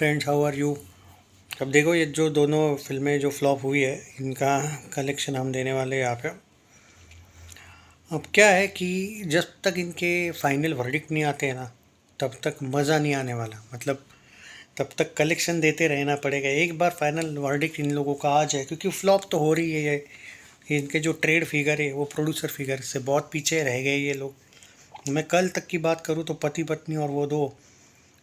Friends, how are you. अब देखो, ये जो दोनों फिल्में जो फ्लॉप हुई है, इनका कलेक्शन हम देने वाले हैं यहाँ पे। अब क्या है कि जब तक इनके फाइनल वर्डिक्ट नहीं आते हैं ना, तब तक मज़ा नहीं आने वाला। मतलब तब तक कलेक्शन देते रहना पड़ेगा। एक बार फाइनल वर्डिक्ट इन लोगों का आ जाए, क्योंकि फ्लॉप तो हो रही है ये। इनके जो ट्रेड फिगर है, वो प्रोड्यूसर फिगर से बहुत पीछे रह गए ये लोग। मैं कल तक की बात करूँ तो पति पत्नी और वो दो,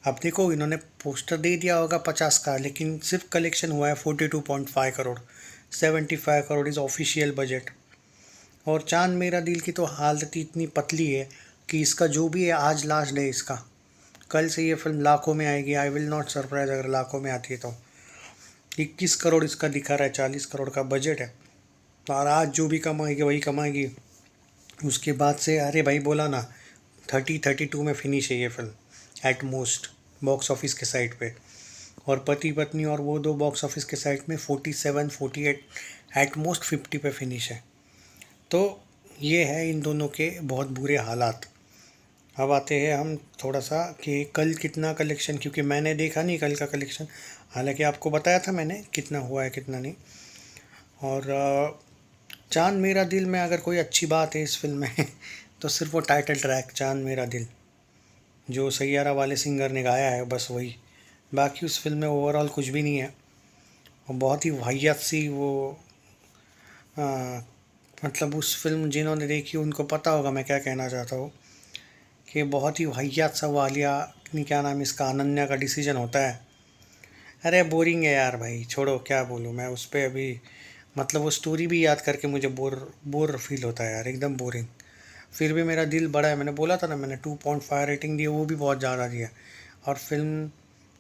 अब देखो इन्होंने पोस्टर दे दिया होगा 50 का, लेकिन सिर्फ कलेक्शन हुआ है 42.5 crore. 75 crore is official budget. और चांद मेरा दिल की तो हालत ही इतनी पतली है कि इसका जो भी है, आज लास्ट डे इसका। कल से ये फिल्म लाखों में आएगी। आई विल नॉट सरप्राइज अगर लाखों में आती है तो। 21 करोड़ इसका दिखा रहा है, 40 करोड़ का बजट है। और आज जो भी कमाएगी वही कमाएगी। उसके बाद से अरे भाई बोला ना, 32 में फिनिश है ये film at most box office के साइड पे। और पति पत्नी और वो दो बॉक्स ऑफिस के साइड में 47 48 एट मोस्ट 50 पे फिनिश है। तो ये है इन दोनों के बहुत बुरे हालात। अब आते हैं हम थोड़ा सा कि कल कितना कलेक्शन, क्योंकि मैंने देखा नहीं कल का कलेक्शन। हालांकि आपको बताया था मैंने कितना हुआ है कितना नहीं। और चांद मेरा दिल में अगर कोई अच्छी बात है इस फिल्म में तो सिर्फ वो टाइटल ट्रैक चांद मेरा दिल, जो सैयारा वाले सिंगर ने गाया है, बस वही। बाकी उस फिल्म में ओवरऑल कुछ भी नहीं है। और बहुत ही वाहियात सी वो आ, मतलब उस फिल्म जिन्होंने देखी उनको पता होगा मैं क्या कहना चाहता हूँ। कि बहुत ही वाहियात सा वालिया, नहीं क्या नाम इसका, अनन्या का डिसीजन होता है। अरे बोरिंग है यार भाई, छोड़ो क्या बोलूँ मैं उस पर अभी। मतलब वो स्टोरी भी याद करके मुझे बोर बोर फील होता है यार, एकदम बोरिंग। फिर भी मेरा दिल बड़ा है, मैंने बोला था ना, मैंने 2.5 रेटिंग दी है, वो भी बहुत ज़्यादा दिया। और फिल्म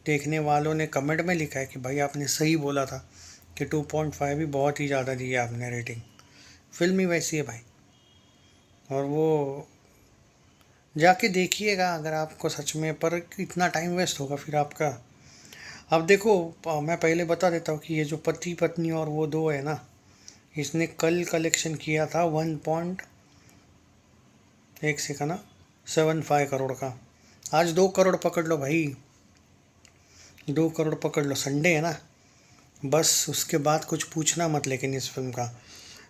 देखने वालों ने कमेंट में लिखा है कि भाई आपने सही बोला था कि 2.5 भी बहुत ही ज़्यादा दी है आपने रेटिंग। फिल्म ही वैसी है भाई। और वो जाके देखिएगा अगर आपको सच में, पर इतना टाइम वेस्ट होगा फिर आपका। अब देखो, मैं पहले बता देता हूँ कि ये जो पति पत्नी और वो दो है ना, इसने कल कलेक्शन किया था 1.75 करोड़ का। आज 2 करोड़ पकड़ लो भाई, 2 करोड़ पकड़ लो, संडे है ना। बस उसके बाद कुछ पूछना मत। लेकिन इस फिल्म का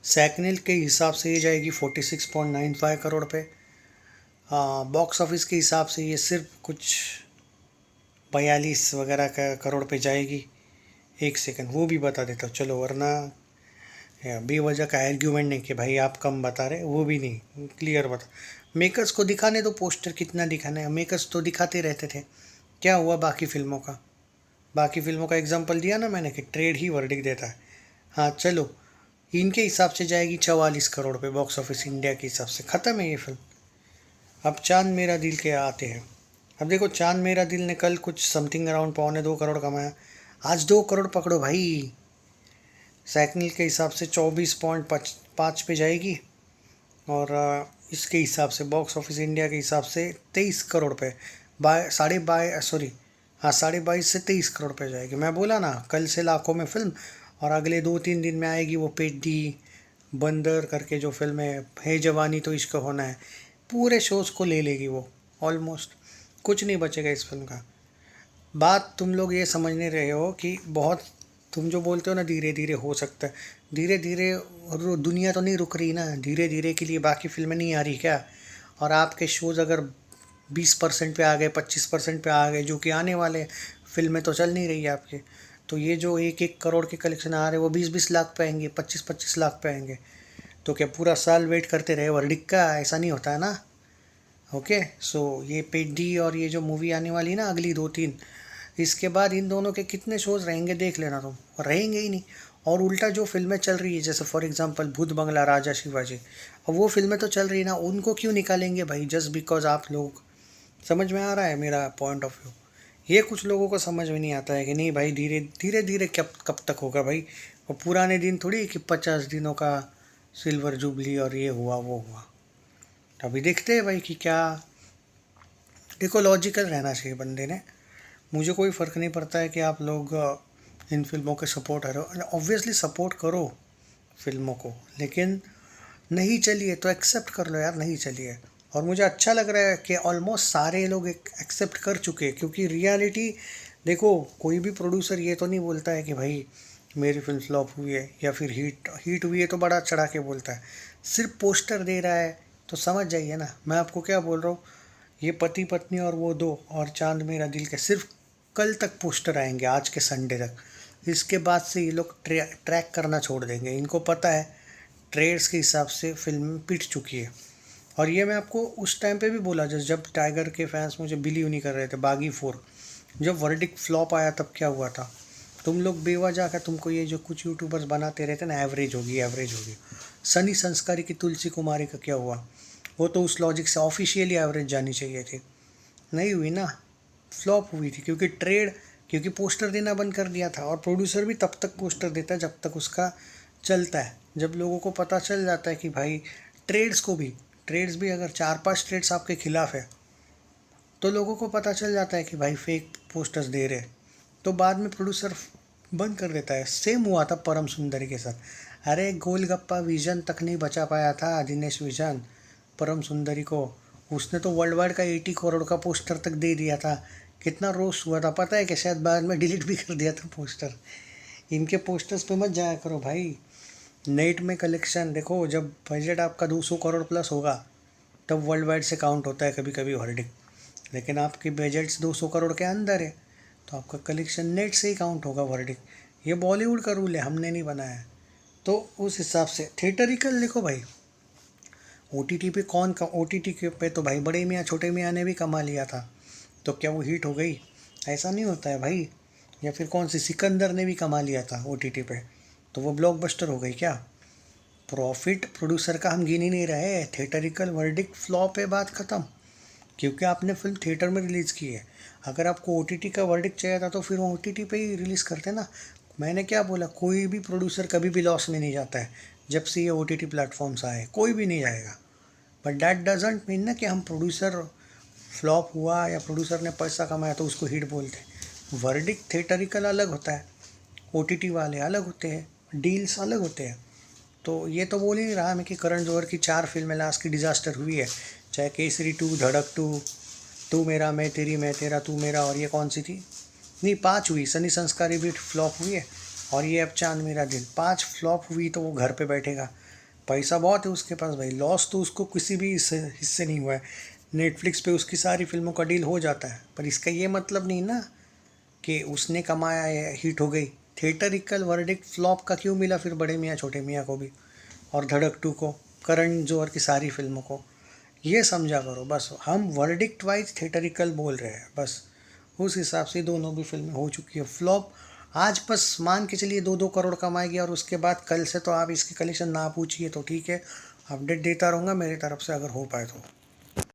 सैकनेल के हिसाब से ये जाएगी 46.95 करोड़ पे। बॉक्स ऑफिस के हिसाब से ये सिर्फ कुछ 42 वगैरह का करोड़ पे जाएगी। एक सेकंड वो भी बता देता हूँ चलो, वरना बेवजह का आर्ग्यूमेंट नहीं कि भाई आप कम बता रहे, वो भी नहीं, क्लियर बता। मेकर्स को दिखाने दो पोस्टर, कितना दिखाना है। मेकर्स तो दिखाते रहते थे, क्या हुआ बाकी फिल्मों का। बाकी फिल्मों का एग्जांपल दिया ना मैंने कि ट्रेड ही वर्डिक्ट देता है। हाँ चलो, इनके हिसाब से जाएगी 44 करोड़ पे बॉक्स ऑफिस इंडिया के हिसाब से, ख़त्म है ये फिल्म। अब चांद मेरा दिल के आते हैं। अब देखो, चांद मेरा दिल ने कल कुछ समथिंग अराउंड 1.25 करोड़ कमाया। आज 2 करोड़ पकड़ो भाई। सैकनिल के हिसाब से 24.5 पे जाएगी। और इसके हिसाब से बॉक्स ऑफिस इंडिया के हिसाब से 23 करोड़ पे, बाय साढ़े बाई सॉरी, हाँ 22.5 से 23 करोड़ पे जाएगी। मैं बोला ना कल से लाखों में फिल्म। और अगले 2-3 दिन में आएगी वो पेड्डी बंदर करके जो फिल्म है जवानी तो इश्क होना है, पूरे शोज़ को ले लेगी वो। ऑलमोस्ट कुछ नहीं बचेगा इस फिल्म का। बात तुम लोग ये समझ नहीं रहे हो कि बहुत, तुम जो बोलते हो ना धीरे धीरे हो सकता है, धीरे धीरे दुनिया तो नहीं रुक रही ना। धीरे धीरे के लिए बाकी फिल्में नहीं आ रही क्या। और आपके शोज़ अगर 20% पे आ गए, 25% पे आ गए, जो कि आने वाले, फिल्में तो चल नहीं रही है आपके। तो ये जो 1-1 करोड़ के कलेक्शन आ रहे हैं वो 20-20 लाख पे आएंगे, 25-25 लाख पे आएंगे। तो क्या पूरा साल वेट करते रहे वर्डिक का? ऐसा नहीं होता है ना। ओके सो ये पेडी और ये जो मूवी आने वाली है ना अगली 2-3, इसके बाद इन दोनों के कितने शोज रहेंगे देख लेना तुम, रहेंगे ही नहीं। और उल्टा जो फिल्में चल रही है, जैसे फॉर एग्जांपल भूत बंगला, राजा शिवाजी, अब वो फिल्में तो चल रही है ना, उनको क्यों निकालेंगे भाई जस्ट बिकॉज आप लोग। समझ में आ रहा है मेरा पॉइंट ऑफ व्यू। ये कुछ लोगों को समझ में नहीं आता है कि नहीं भाई धीरे धीरे धीरे कब कब तक होगा भाई। और पुराने दिन थोड़ी कि 50 दिनों का सिल्वर जुबली और ये हुआ वो हुआ। तो अभी देखते हैं भाई कि क्या। देखो लॉजिकल रहना चाहिए बंदे ने। मुझे कोई फ़र्क नहीं पड़ता है कि आप लोग इन फिल्मों के सपोर्टर हो, ऑब्वियसली सपोर्ट करो फिल्मों को, लेकिन नहीं चलिए तो एक्सेप्ट कर लो यार, नहीं चलिए। और मुझे अच्छा लग रहा है कि ऑलमोस्ट सारे लोग एक्सेप्ट कर चुके हैं, क्योंकि रियलिटी देखो कोई भी प्रोड्यूसर ये तो नहीं बोलता है कि भाई मेरी फिल्म फ्लॉप हुई है या फिर हिट हिट हुई है तो बड़ा चढ़ा के बोलता है। सिर्फ पोस्टर दे रहा है तो समझ जाइए ना मैं आपको क्या बोल रहा हूँ। ये पति पत्नी और वो दो और चांद मेरा दिल के सिर्फ कल तक पोस्टर आएंगे, आज के संडे तक। इसके बाद से ये लोग ट्रैक करना छोड़ देंगे। इनको पता है ट्रेड्स के हिसाब से फिल्म पिट चुकी है। और ये मैं आपको उस टाइम पे भी बोला जब टाइगर के फैंस मुझे बिलीव नहीं कर रहे थे। बागी 4 जब वर्डिक्ट फ्लॉप आया तब क्या हुआ था। तुम लोग बेवजह का तुमको ये जो कुछ यूट्यूबर्स बनाते रहते ना एवरेज होगी एवरेज होगी। सनी संस्कारी की तुलसी कुमारी का क्या हुआ। वो तो उस लॉजिक से ऑफिशियली एवरेज जानी चाहिए थी, नहीं हुई ना। फ्लॉप हुई थी क्योंकि पोस्टर देना बंद कर दिया था। और प्रोड्यूसर भी तब तक पोस्टर देता है जब तक उसका चलता है। जब लोगों को पता चल जाता है कि भाई ट्रेड्स भी अगर 4-5 ट्रेड्स आपके खिलाफ है तो लोगों को पता चल जाता है कि भाई फेक पोस्टर्स दे रहे, तो बाद में प्रोड्यूसर बंद कर देता है। सेम हुआ था परम सुंदरी के साथ। अरे गोलगप्पा विजन तक नहीं बचा पाया था दिनेश विजन परम सुंदरी को। उसने तो वर्ल्ड वाइड का 80 करोड़ का पोस्टर तक दे दिया था। कितना रोस्ट हुआ था पता है कि शायद बाद में डिलीट भी कर दिया था पोस्टर। इनके पोस्टर्स पे मत जाया करो भाई। नेट में कलेक्शन देखो, जब बजट आपका 200 करोड़ प्लस होगा तब वर्ल्ड वाइड से काउंट होता है कभी कभी वर्डिक्ट। लेकिन आपकी बजट्स 200 करोड़ के अंदर है तो आपका कलेक्शन नेट से ही काउंट होगा वर्डिक्ट। ये बॉलीवुड का रूल है, हमने नहीं बनाया है। तो उस हिसाब से थिएटरिकल देखो भाई, OTT पे OTT के पे तो भाई बड़े मियाँ छोटे मियाँ ने भी कमा लिया था। तो क्या वो हिट हो गई? ऐसा नहीं होता है भाई। या फिर कौन सी सिकंदर ने भी कमा लिया था OTT पे, तो वो ब्लॉकबस्टर हो गई क्या? प्रॉफिट प्रोड्यूसर का हम गिन ही नहीं रहे। थिएटरिकल वर्डिक्ट फ्लॉप है, बात ख़त्म। क्योंकि आपने फिल्म थिएटर में रिलीज़ की है। अगर आपको OTT का वर्डिक्ट चाहिए था तो फिर वो OTT पे ही रिलीज़ करते ना। मैंने क्या बोला, कोई भी प्रोड्यूसर कभी भी लॉस में नहीं जाता है। जब से ये OTT प्लेटफॉर्म्स आए कोई भी नहीं जाएगा। बट डैट डजेंट मीन ना कि हम प्रोड्यूसर फ्लॉप हुआ या प्रोड्यूसर ने पैसा कमाया तो उसको हिट बोलते। वर्डिक्ट थिएटरिकल अलग होता है, OTT वाले अलग होते हैं, डील्स अलग होते हैं। तो ये तो बोल ही नहीं रहा मैं कि करण जौहर की 4 फिल्में लास्ट की डिज़ास्टर हुई है। चाहे केसरी 2, धड़क 2, तू मेरा मैं तेरी मैं तेरा तू मेरा, और ये कौन सी थी, नहीं 5 हुई। सनी संस्कारी भी फ्लॉप हुई है। और ये अब चांद मेरा दिल, 5 फ्लॉप हुई तो वो घर पे बैठेगा। पैसा बहुत है उसके पास भाई, लॉस तो उसको किसी भी हिस्से नहीं हुआ है। नेटफ्लिक्स पे उसकी सारी फिल्मों का डील हो जाता है। पर इसका ये मतलब नहीं ना कि उसने कमाया है हिट हो गई। थिएटरिकल वर्डिक्ट फ्लॉप का क्यों मिला फिर बड़े मियाँ छोटे मियाँ को भी, और धड़क 2 को, करण जौहर की सारी फिल्मों को। ये समझा करो बस। हम वर्डिक्ट वाइज थिएटरिकल बोल रहे हैं बस। उस हिसाब से दोनों भी फिल्में हो चुकी है फ्लॉप। आज बस मान के चलिए 2-2 करोड़ कमाएगी और उसके बाद कल से तो आप इसकी कलेक्शन ना पूछिए तो ठीक है। अपडेट देता रहूँगा मेरी तरफ से अगर हो पाए तो।